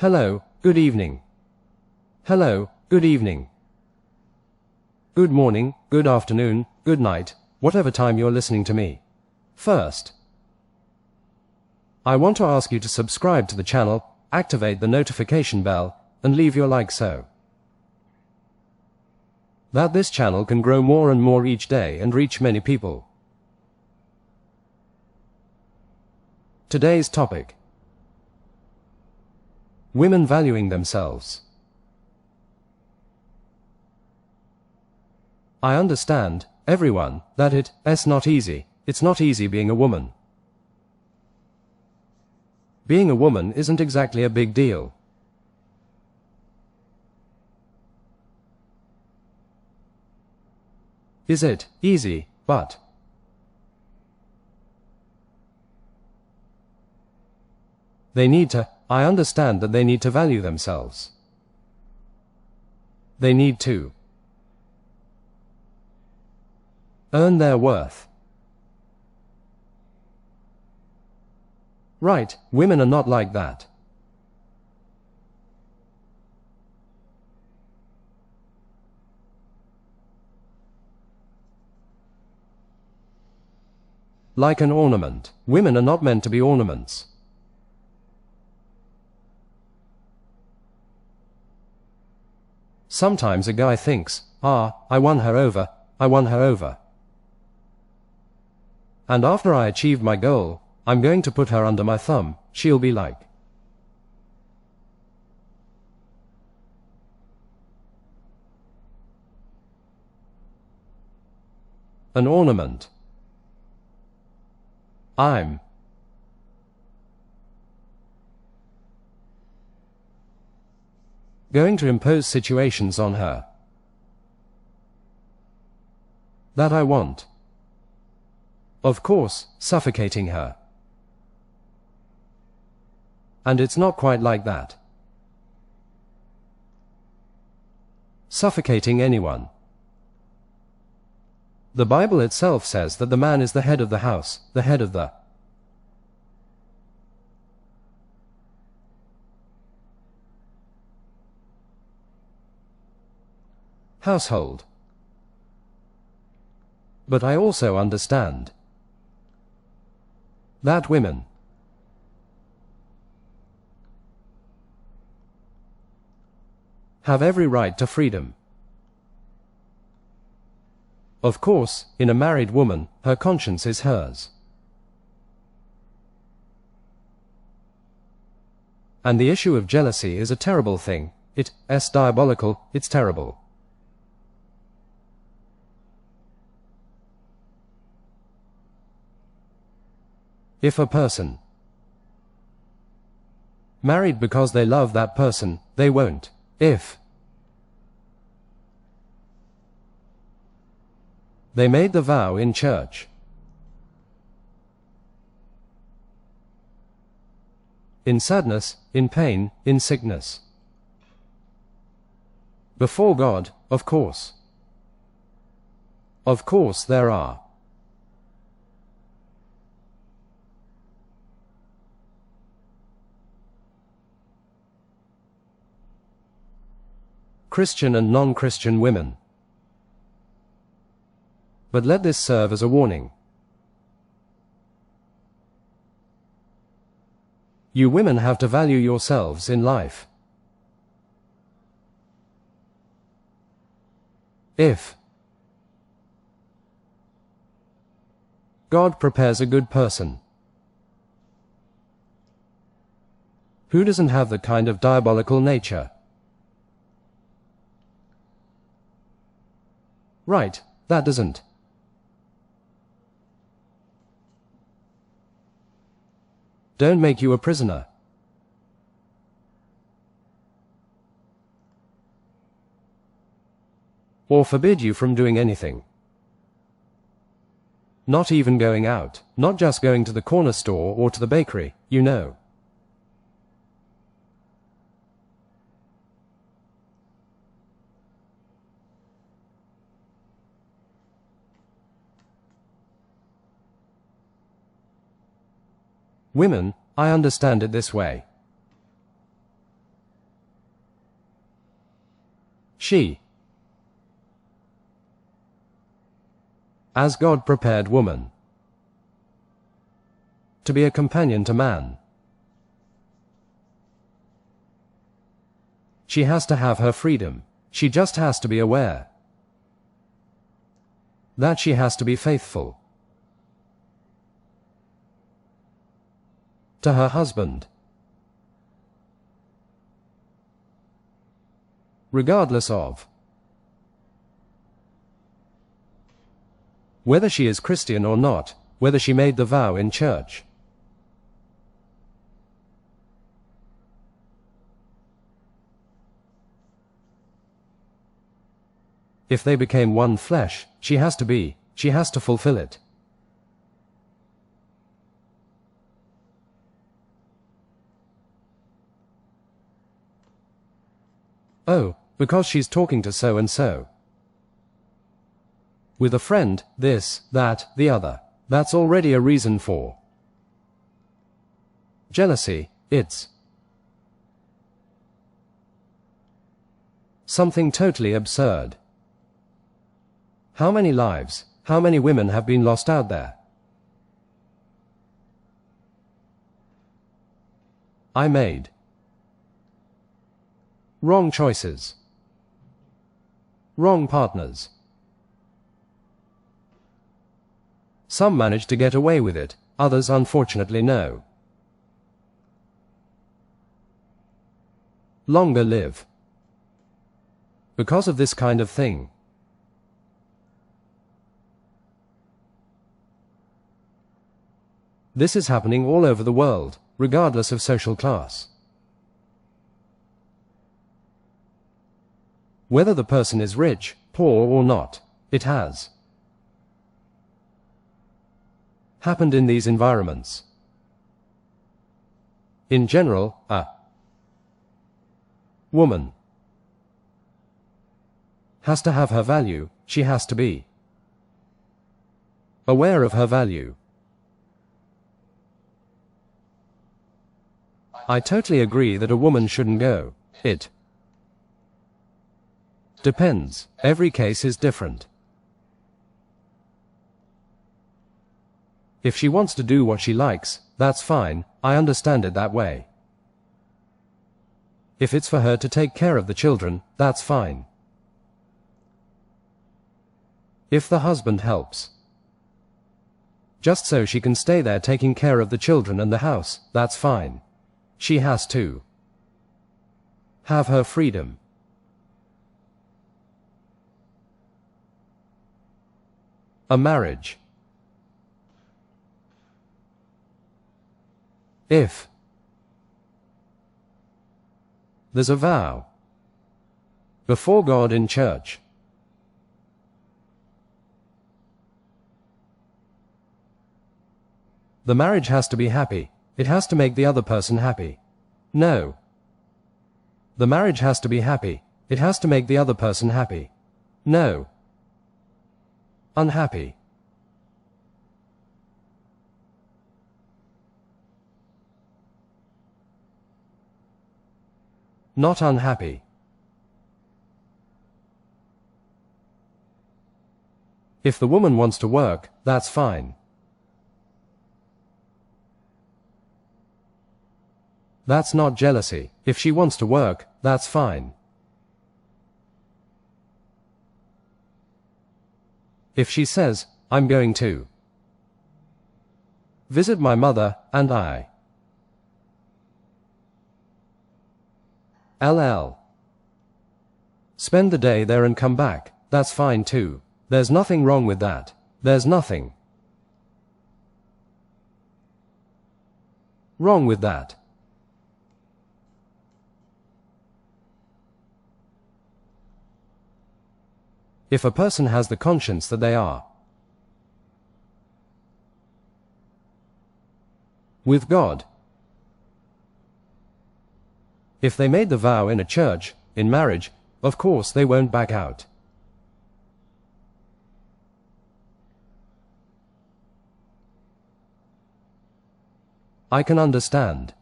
Hello, good evening. Hello, good evening. Good morning, good afternoon, good night, whatever time you're listening to me. First, I want to ask you to subscribe to the channel, activate the notification bell, and leave your like so that this channel can grow more and more each day and reach many people. Today's topic: women valuing themselves. I understand, everyone, that it's not easy. It's not easy being a woman. Being a woman isn't exactly a big deal. Is it easy? But I understand that they need to value themselves. They need to earn their worth. Right, women are not like that. Like an ornament. Women are not meant to be ornaments. Sometimes a guy thinks, I won her over, I won her over. And after I achieve my goal, I'm going to put her under my thumb. She'll be like an ornament. I'm going to impose situations on her that I want. Of course, suffocating her. And it's not quite like that. Suffocating anyone. The Bible itself says that the man is the head of the house, the head of the household. But I also understand that women have every right to freedom. Of course, in a married woman, her conscience is hers. And the issue of jealousy is a terrible thing. It's diabolical, it's terrible. If a person married because they love that person, they won't. If they made the vow in church, in sadness, in pain, in sickness, before God, of course. Of course there are Christian and non-Christian women. But let this serve as a warning. You women have to value yourselves in life. If God prepares a good person who doesn't have the kind of diabolical nature, right, that doesn't don't make you a prisoner. Or forbid you from doing anything. Not even going out, not just going to the corner store or to the bakery, you know. Women, I understand it this way. She. As God prepared woman to be a companion to man, she has to have her freedom. She just has to be aware that she has to be faithful to her husband, regardless of whether she is Christian or not, whether she made the vow in church. If they became one flesh, she has to fulfill it. Oh, because she's talking to so and so. With a friend, this, that, the other. That's already a reason for jealousy. It's something totally absurd. How many lives, how many women have been lost out there? I made wrong choices, wrong partners. Some manage to get away with it, others unfortunately no. Longer live because of this kind of thing. This is happening all over the world, regardless of social class. Whether the person is rich, poor or not, it has happened in these environments. In general, a woman has to have her value. She has to be aware of her value. I totally agree that a woman shouldn't go. It depends. Every case is different. If she wants to do what she likes, that's fine. I understand it that way. If it's for her to take care of the children, that's fine. If the husband helps, just so she can stay there taking care of the children and the house, that's fine. She has to have her freedom. A marriage. If there's a vow before God in church, the marriage has to be happy. It has to make the other person happy. No. The marriage has to be happy. It has to make the other person happy. No. Unhappy. Not unhappy. If the woman wants to work, that's fine. That's not jealousy. If she wants to work, that's fine. If she says, I'm going to visit my mother, and I spend the day there and come back, that's fine too. There's nothing wrong with that. There's nothing wrong with that. If a person has the conscience that they are with God, if they made the vow in a church, in marriage, of course they won't back out. I can understand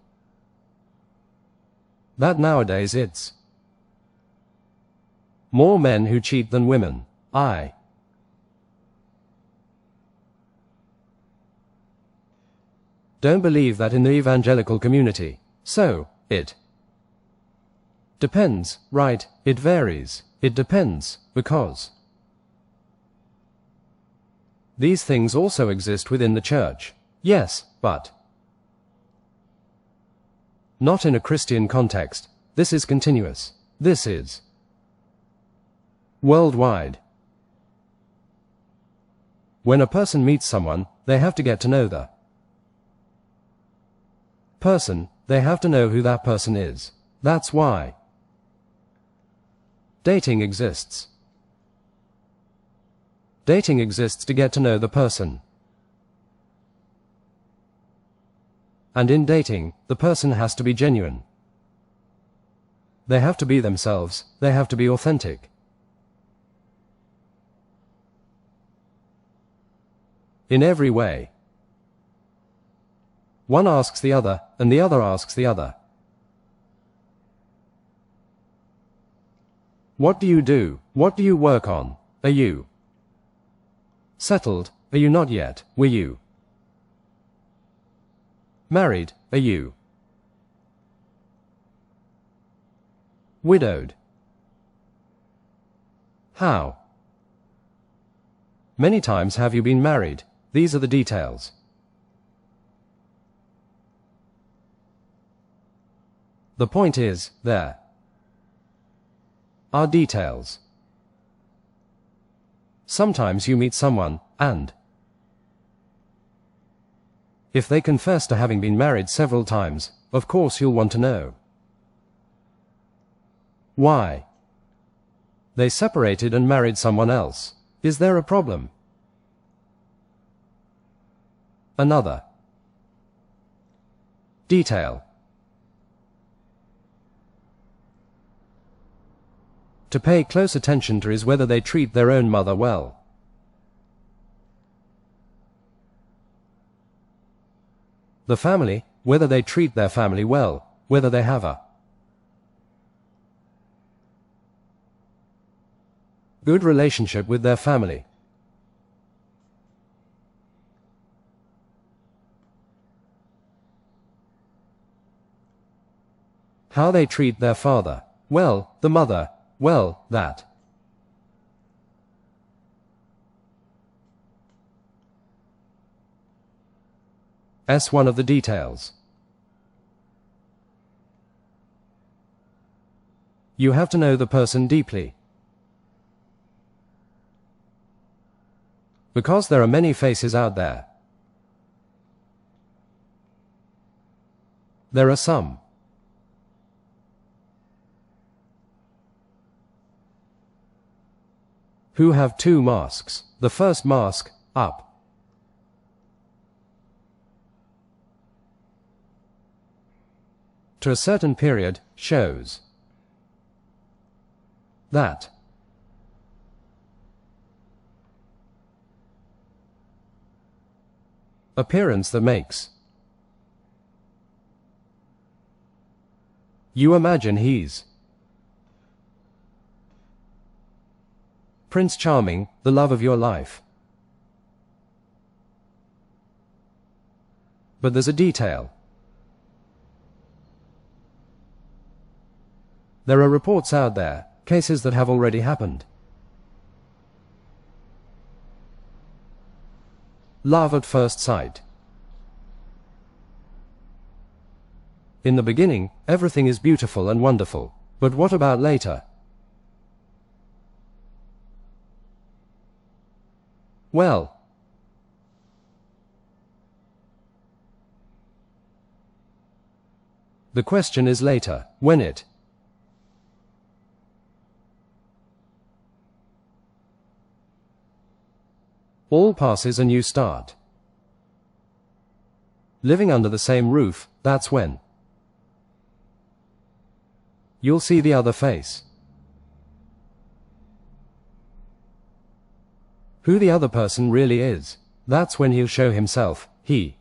that nowadays it's More men who cheat than women. I. Don't believe that in the evangelical community. So, it depends, right? It varies. It depends, because these things also exist within the church. Yes, but not in a Christian context. This is continuous. This is worldwide. When a person meets someone, they have to get to know the person. They have to know who that person is. That's why dating exists. Dating exists to get to know the person. And in dating, the person has to be genuine. They have to be themselves. They have to be authentic. In every way. One asks the other, and the other asks the other. What do you do? What do you work on? Are you settled? Are you not yet? Were you married? Are you widowed? How many times have you been married? These are the details. The point is, there are details. Sometimes you meet someone, and if they confess to having been married several times, of course you'll want to know why they separated and married someone else. Is there a problem? Another detail to pay close attention to is whether they treat their own mother well. The family, whether they treat their family well, whether they have a good relationship with their family. How they treat their father. Well, the mother. Well, that is one of the details. You have to know the person deeply. Because there are many faces out there. There are some who have two masks. The first mask, up to a certain period, shows that appearance that makes you imagine he's Prince Charming, the love of your life. But there's a detail. There are reports out there, cases that have already happened. Love at first sight. In the beginning, everything is beautiful and wonderful. But what about later? Well, the question is later, when it all passes and you start living under the same roof, that's when you'll see the other face. Who the other person really is. That's when he'll show himself. He'll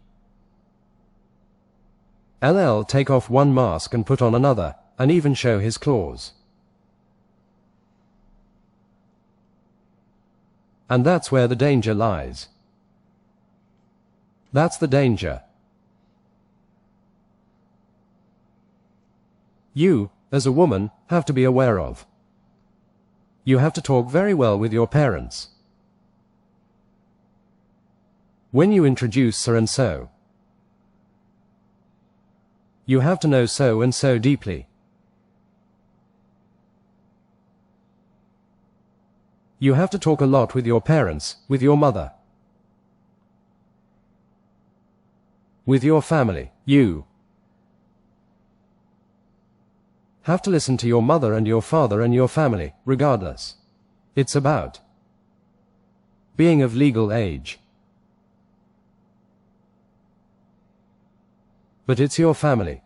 take off one mask and put on another, and even show his claws. And that's where the danger lies. That's the danger. You, as a woman, have to be aware of. You have to talk very well with your parents. When you introduce so and so, you have to know so and so deeply. You have to talk a lot with your parents, with your mother, with your family. You have to listen to your mother and your father and your family, regardless. It's about being of legal age. But it's your family.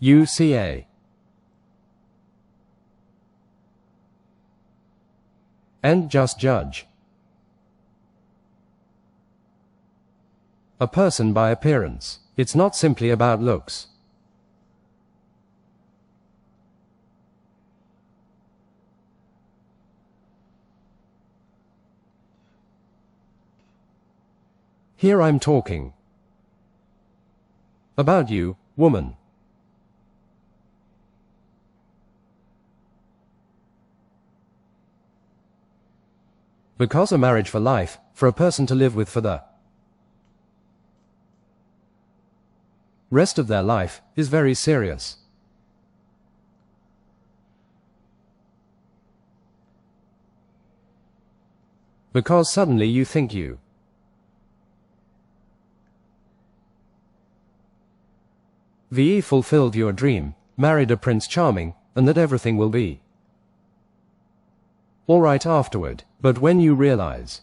UCA. And just judge a person by appearance. It's not simply about looks. Here I'm talking about you, woman. Because a marriage for life, for a person to live with for the rest of their life, is very serious. Because suddenly you think you VE fulfilled your dream, married a Prince Charming, and that everything will be all right afterward. But when you realize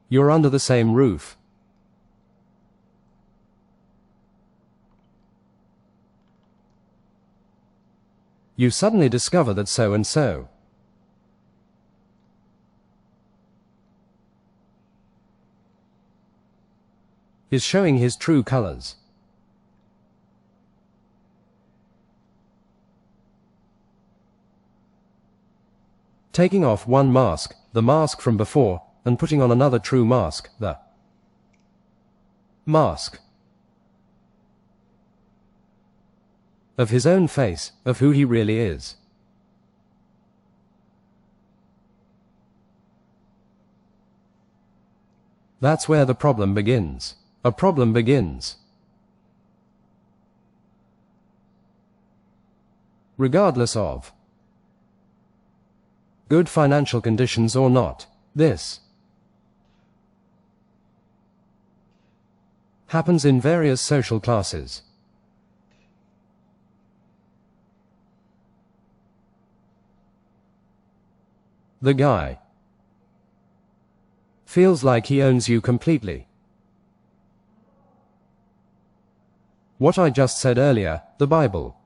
you're under the same roof, you suddenly discover that so and so is showing his true colors. Taking off one mask, the mask from before, and putting on another true mask, the mask of his own face, of who he really is. That's where the problem begins. A problem begins. Regardless of good financial conditions or not. This happens in various social classes. The guy feels like he owns you completely. What I just said earlier, the Bible.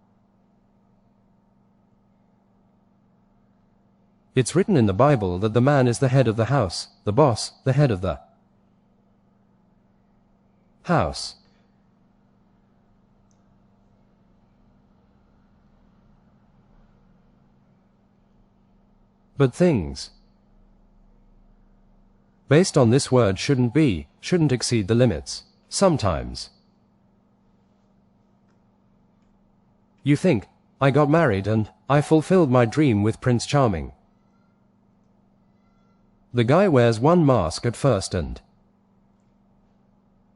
It's written in the Bible that the man is the head of the house, the boss, the head of the house. But things based on this word shouldn't exceed the limits. Sometimes you think, I got married and I fulfilled my dream with Prince Charming. The guy wears one mask at first and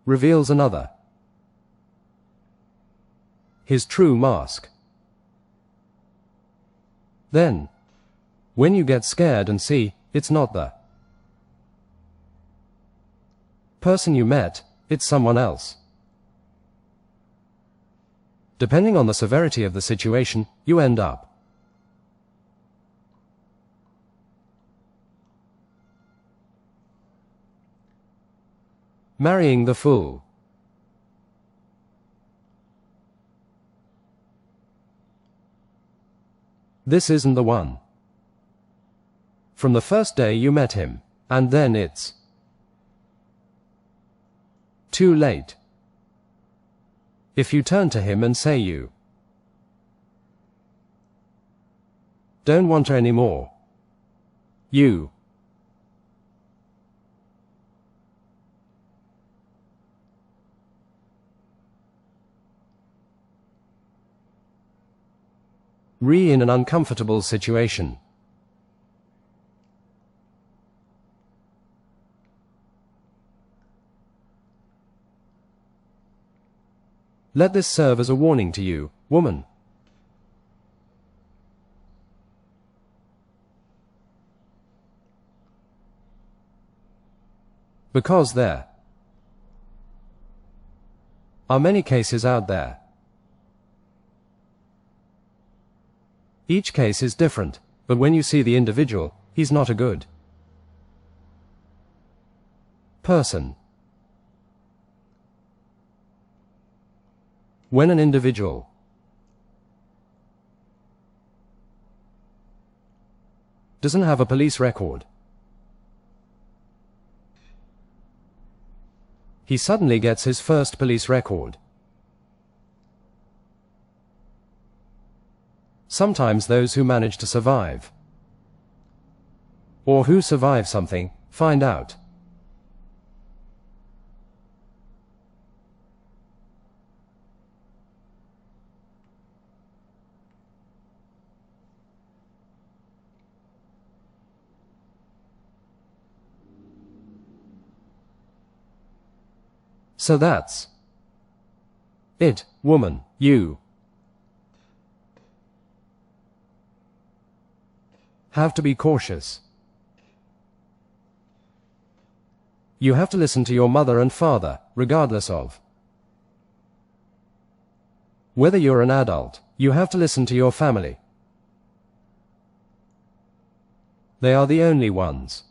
reveals another. His true mask. Then, when you get scared and see, it's not the person you met, it's someone else. Depending on the severity of the situation, you end up marrying the fool. This isn't the one. From the first day you met him, and then it's Too late. If you turn to him and say you don't want her anymore, you in an uncomfortable situation. Let this serve as a warning to you, woman. Because there are many cases out there. Each case is different, but when you see the individual, he's not a good person. When an individual doesn't have a police record, he suddenly gets his first police record. Sometimes those who manage to survive, or who survive something, find out. So that's it, woman. You have to be cautious. You have to listen to your mother and father, regardless of whether you're an adult. You have to listen to your family. They are the only ones.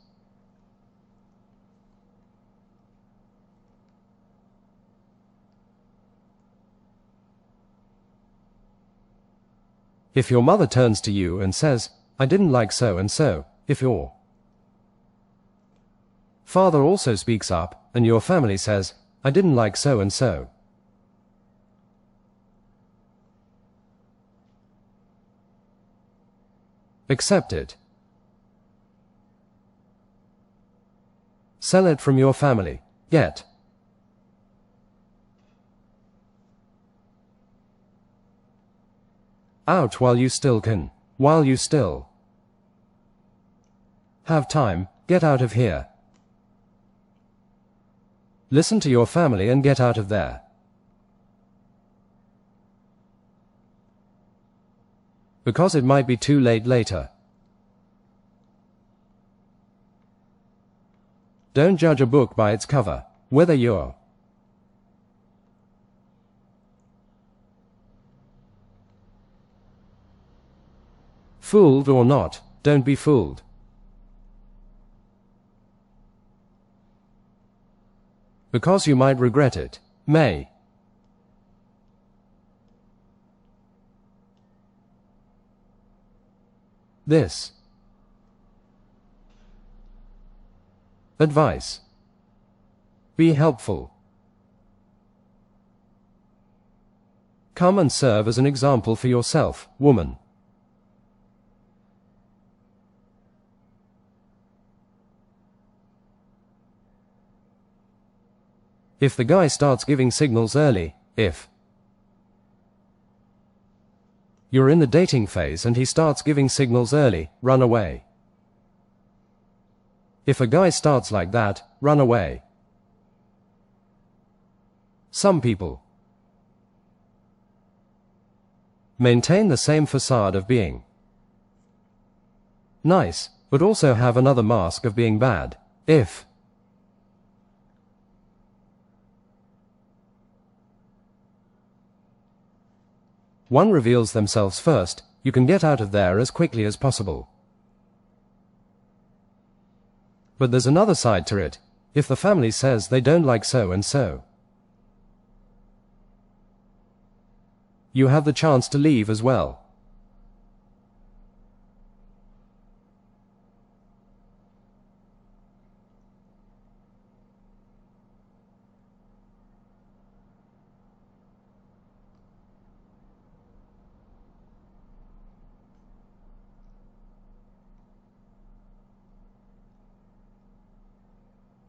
If your mother turns to you and says, I didn't like so and so, if your father also speaks up, and your family says, I didn't like so and so, accept it. Sell it from your family. Get out while you still can. While you still have time, get out of here. Listen to your family and get out of there. Because it might be too late later. Don't judge a book by its cover, whether you're fooled or not. Don't be fooled. Because you might regret it. May. This advice be helpful. Come and serve as an example for yourself, woman. If the guy starts giving signals early, if you're in the dating phase and he starts giving signals early, run away. If a guy starts like that, run away. Some people maintain the same facade of being nice, but also have another mask of being bad. If one reveals themselves first, you can get out of there as quickly as possible. But there's another side to it. If the family says they don't like so and so, you have the chance to leave as well.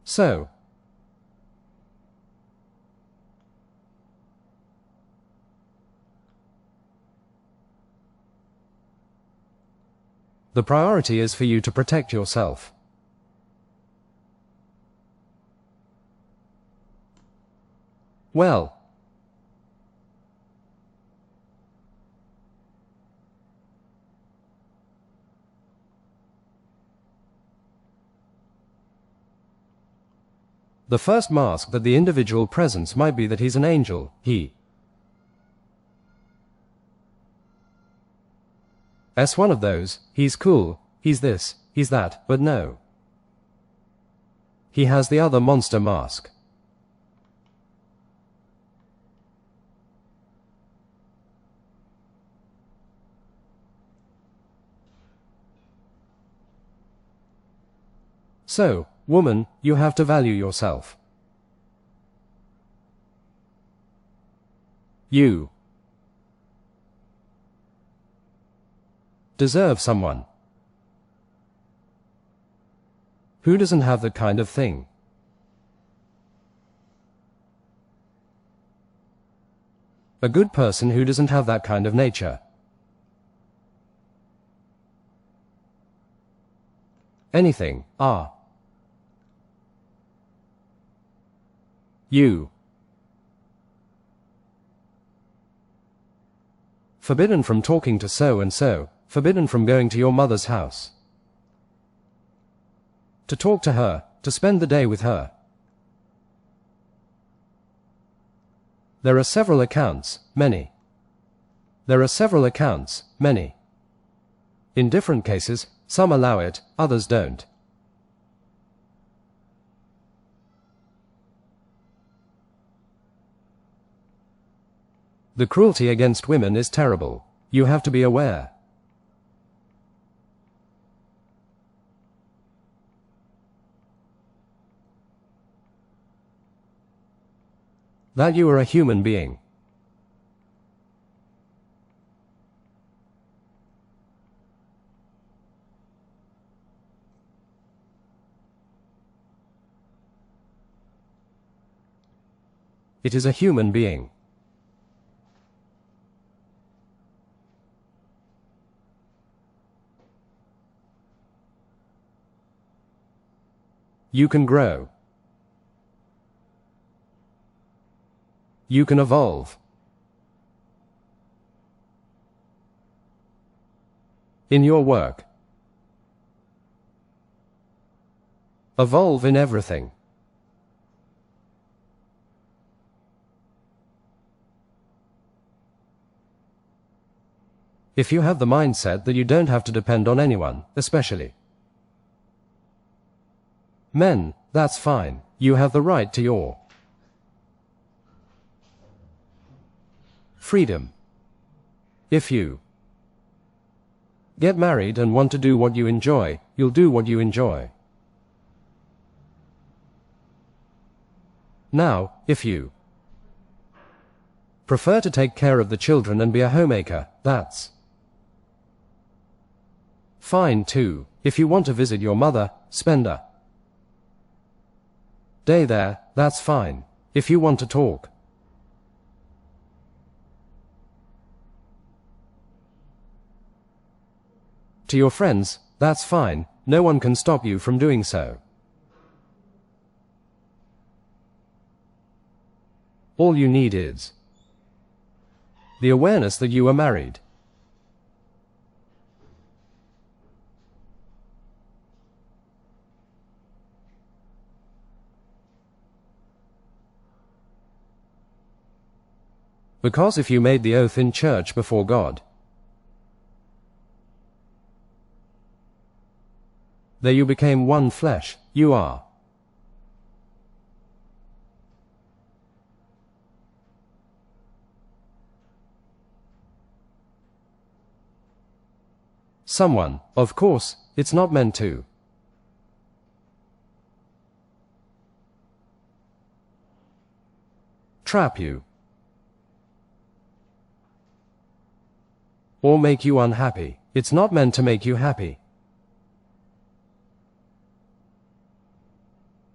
So. The priority is for you to protect yourself. Well. The first mask that the individual presents might be that he's an angel, he's one of those, he's cool, he's this, he's that, but no. He has the other monster mask. So, woman, you have to value yourself. You deserve someone. Who doesn't have that kind of thing? A good person who doesn't have that kind of nature. Anything, You. Forbidden from talking to so-and-so, forbidden from going to your mother's house. To talk to her, to spend the day with her. There are several accounts, many. There are several accounts, many. In different cases, some allow it, others don't. The cruelty against women is terrible. You have to be aware. That you are a human being. It is a human being. You can grow. You can evolve. In your work. Evolve in everything. If you have the mindset that you don't have to depend on anyone, especially men, that's fine. You have the right to your freedom. If you get married and want to do what you enjoy, you'll do what you enjoy. Now, if you prefer to take care of the children and be a homemaker, that's fine too. If you want to visit your mother, spend a day there, that's fine. If you want to talk to your friends, that's fine. No one can stop you from doing so. All you need is the awareness that you are married. Because if you made the oath in church before God, there you became one flesh, you are someone. Of course, it's not meant to trap you or make you unhappy. It's not meant to make you happy.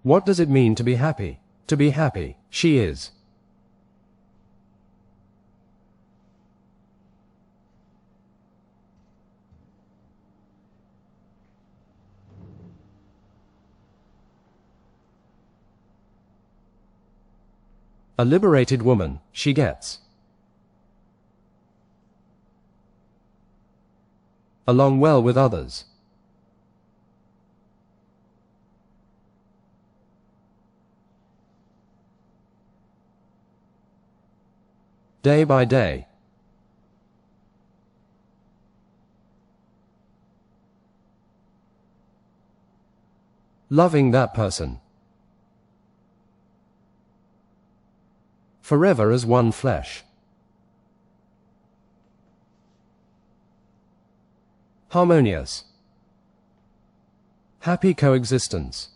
What does it mean to be happy? To be happy, she is. A liberated woman, she gets along well with others. Day by day. Loving that person. Forever as one flesh. Harmonious. Happy coexistence.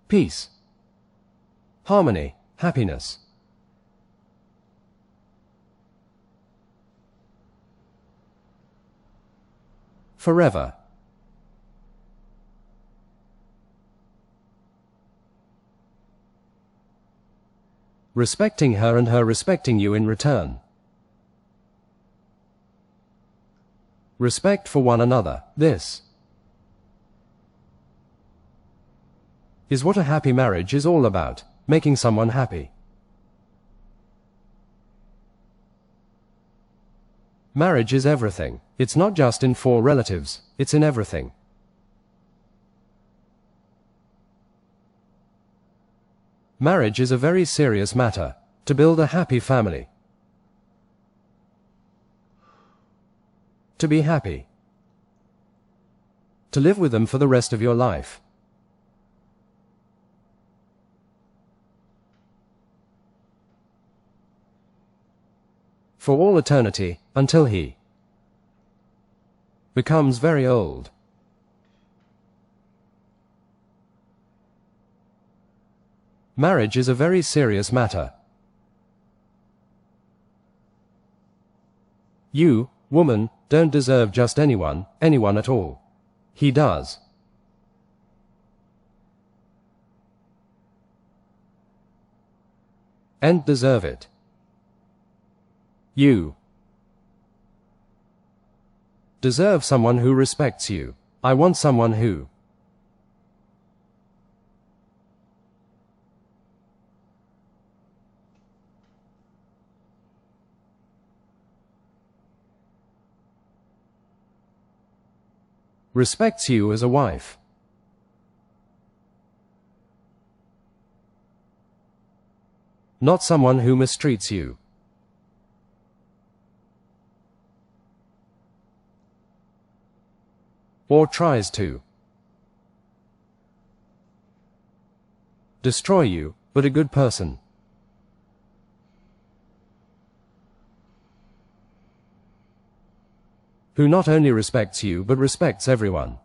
Peace. Harmony, happiness. Forever. Respecting her and her respecting you in return. Respect for one another. This is what a happy marriage is all about, making someone happy. Marriage is everything. It's not just in 4 relatives, it's in everything. Marriage is a very serious matter, to build a happy family. To be happy. To live with them for the rest of your life. For all eternity, until he becomes very old. Marriage is a very serious matter. You, woman, don't deserve just anyone at all. He does. And deserve it. You deserve someone who respects you. I want someone who respects you as a wife. Not someone who mistreats you. Or tries to destroy you, but a good person. Who not only respects you, but respects everyone.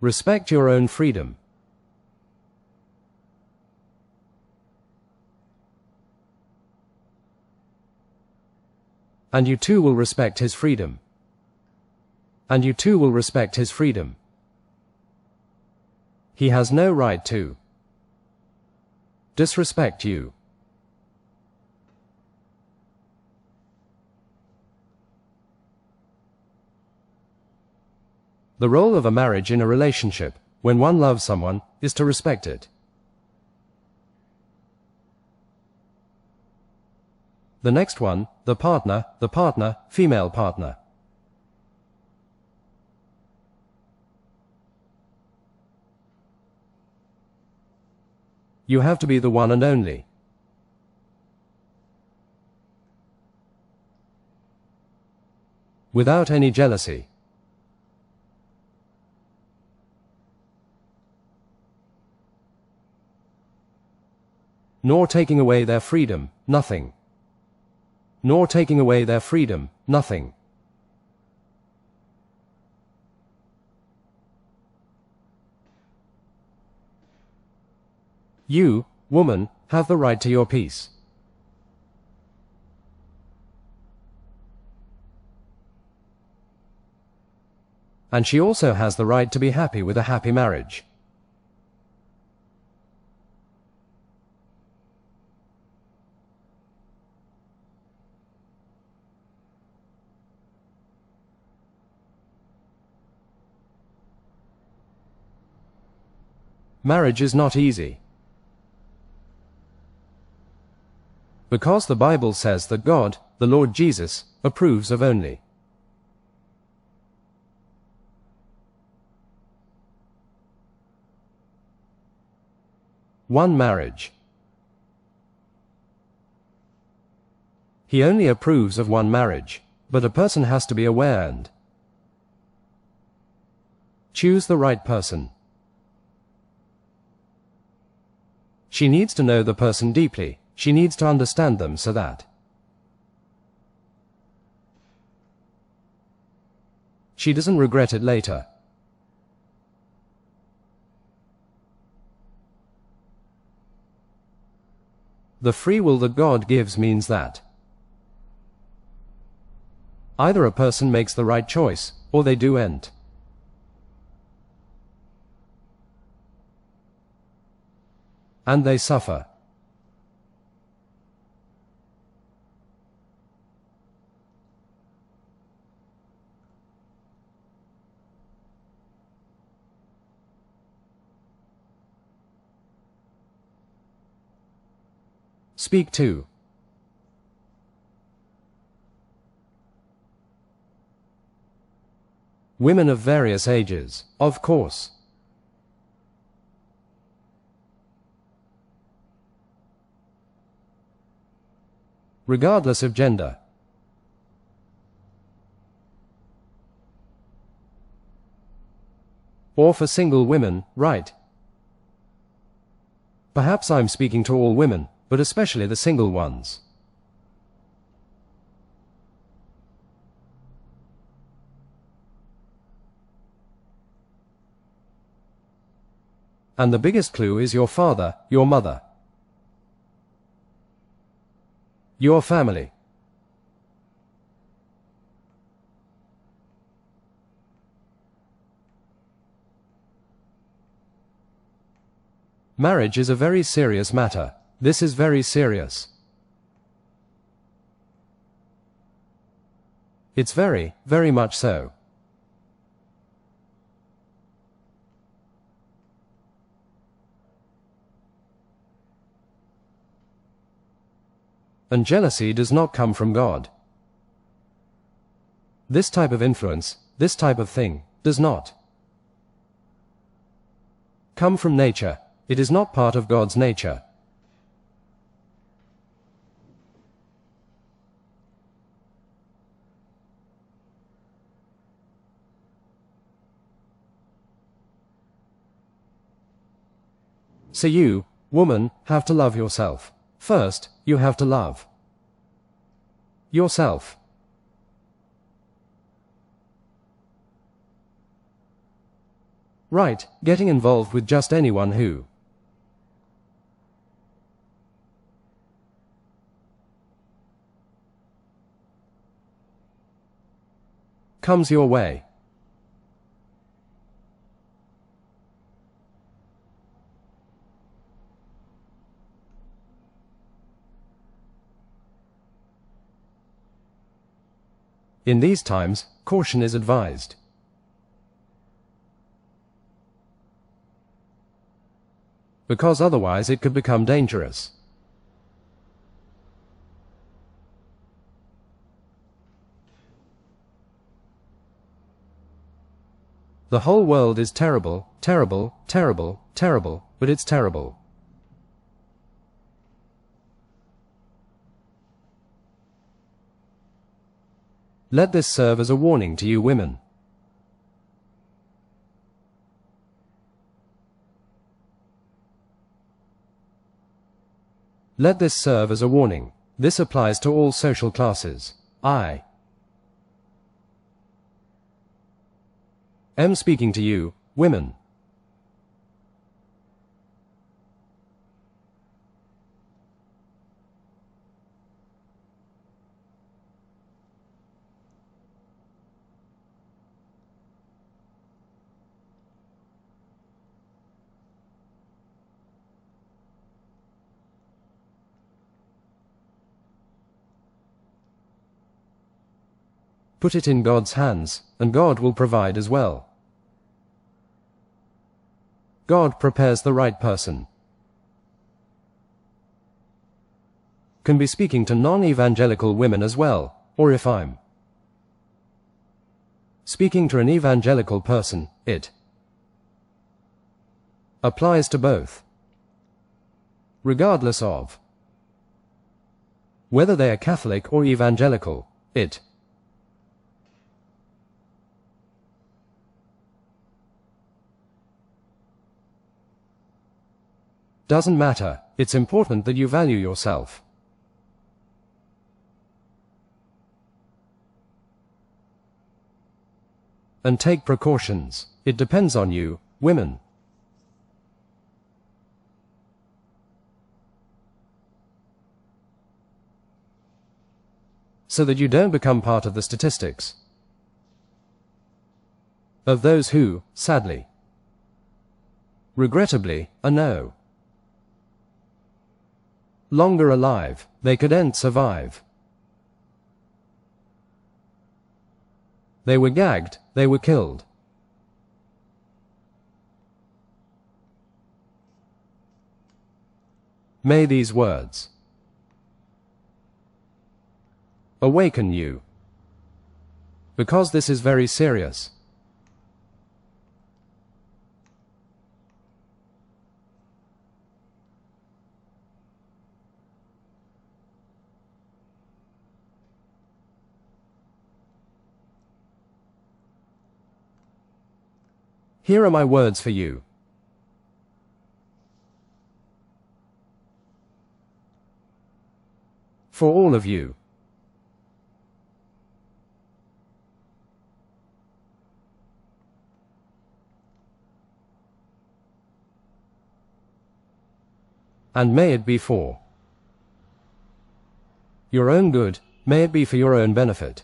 Respect your own freedom. And you too will respect his freedom. And you too will respect his freedom. He has no right to disrespect you. The role of a marriage in a relationship, when one loves someone, is to respect it. The next one, the partner, female partner. You have to be the one and only. Without any jealousy. Nor taking away their freedom, nothing. Nor taking away their freedom, nothing. You, woman, have the right to your peace. And she also has the right to be happy with a happy marriage. Marriage is not easy. Because the Bible says that God, the Lord Jesus, approves of only one marriage. He only approves of one marriage, but a person has to be aware and choose the right person. She needs to know the person deeply. She needs to understand them so that she doesn't regret it later. The free will that God gives means that either a person makes the right choice, or they do end. And they suffer. Speak to women of various ages, of course. Regardless of gender. Or for single women, right? Perhaps I'm speaking to all women, but especially the single ones. And the biggest clue is your father, your mother, your family. Marriage is a very serious matter. This is very serious. It's very, very much so. And jealousy does not come from God. This type of influence, this type of thing, does not come from nature. It is not part of God's nature. So you, woman, have to love yourself. First, you have to love yourself. Right, getting involved with just anyone who comes your way. In these times, caution is advised. Because otherwise it could become dangerous. The whole world is terrible, terrible, terrible, terrible, but it's terrible. Let this serve as a warning to you women. Let this serve as a warning. This applies to all social classes. I am speaking to you, women. Put it in God's hands, and God will provide as well. God prepares the right person. Can be speaking to non-evangelical women as well, or if I'm speaking to an evangelical person, it applies to both, regardless of whether they are Catholic or evangelical. It doesn't matter. It's important that you value yourself. And take precautions. It depends on you, women. So that you don't become part of the statistics of those who, sadly, regrettably, are no longer alive. They couldn't survive. They were gagged, they were killed. May these words awaken you, because this is very serious. Here are my words for you. For all of you. And may it be for your own good, may it be for your own benefit.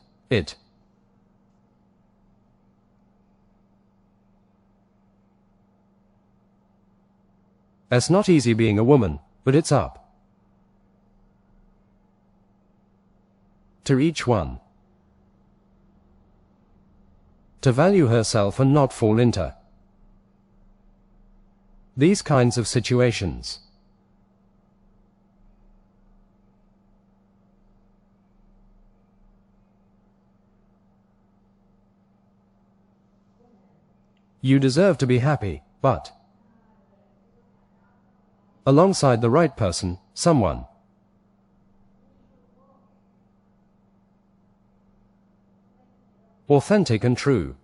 It's not easy being a woman, but it's up to each one to value herself and not fall into these kinds of situations. You deserve to be happy, but alongside the right person, someone authentic and true.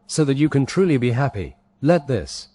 So that you can truly be happy. Let this